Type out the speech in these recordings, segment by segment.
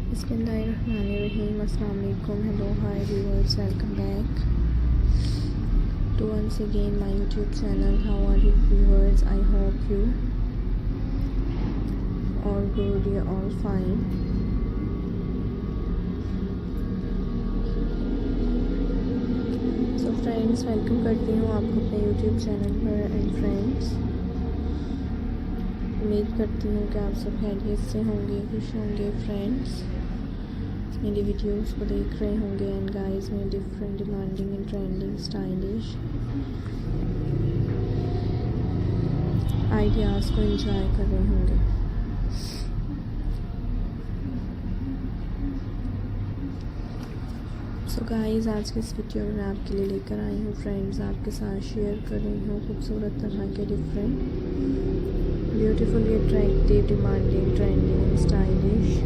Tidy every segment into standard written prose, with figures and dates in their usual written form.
Bismillahirrahmanirrahim. Assalamu alaikum. Hello, hi viewers. Welcome back to once again my YouTube channel. How are you viewers? I hope you all good, you're all fine. So friends, welcome करती हूँ आपको अपने YouTube channel पर and friends उम्मीद करती हूँ कि आप सब खैरियत से होंगे, खुश होंगे फ्रेंड्स, मेरी वीडियोस को देख रहे होंगे एंड गाइस में different demanding and trending stylish ideas को एंजॉय कर रहे होंगे। सो गाइस, आज के इस वीडियो में मैं आपके लिए लेकर आई हूँ फ्रेंड्स, आपके साथ शेयर कर रही हूँ खूबसूरत तरह के different beautifully attractive demanding trending and stylish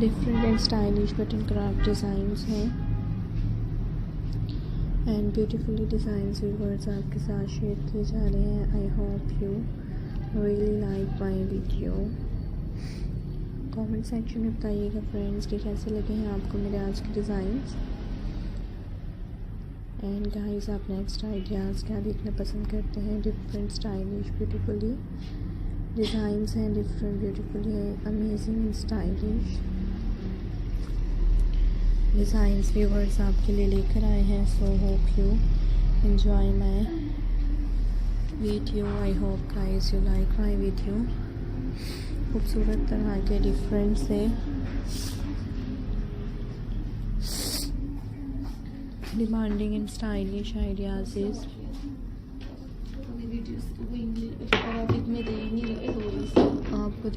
different and stylish but and craft designs हैं एंड ब्यूटीफुली डिज़ाइंस व्यूअर्स आपके साथ शेयर किए जा रहे हैं। I hope you really like my video. Comment section में बताइएगा फ्रेंड्स कि कैसे लगे हैं आपको मेरे आज के डिज़ाइंस एंड गाइस आप नेक्स्ट आइडियाज़ क्या देखना पसंद करते हैं। डिफरेंट स्टाइलिश ब्यूटीफुली डिज़ाइंस हैं, different beautifully amazing and stylish designs viewers आपके लिए लेकर आए हैं। So hope you enjoy my video. I hope guys you like my video. खूबसूरत तरह के डिफरेंट से डिमांडिंग एंड स्टाइलिश आइडियाज़ आपको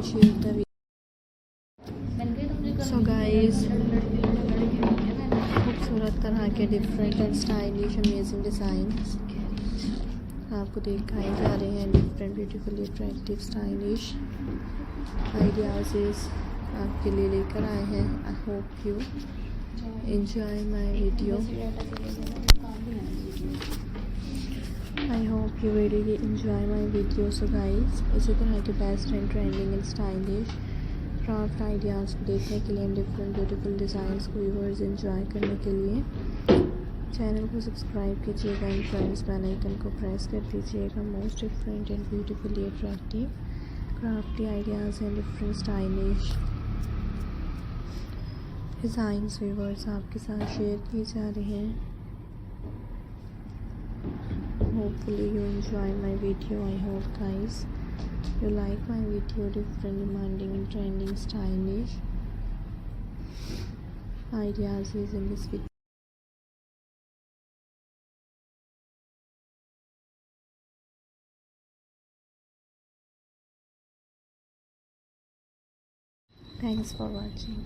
share the video. So guys, खूबसूरत तरह के different and stylish amazing designs आपको दिखाए जा रहे हैं। Different beautifully attractive stylish ideas आपके लिए लेकर आए हैं। I hope you enjoy my video. I hope you really enjoy my video। So guys, इसी तरह के best and trending and stylish craft ideas को देखने के लिए, डिफरेंट ब्यूटीफुल डिज़ाइंस को व्यूअर्स एंजॉय करने के लिए चैनल को सब्सक्राइब कीजिएगा एंड फ्रेंड्स बेल आइकन को प्रेस कर दीजिएगा। Most different and beautifully attractive crafty ideas and different stylish designs viewers आपके साथ शेयर किए जा रहे हैं। Hopefully you enjoy my video. I hope guys you like my video. Different demanding and trending stylish ideas is in this video. Thanks for watching.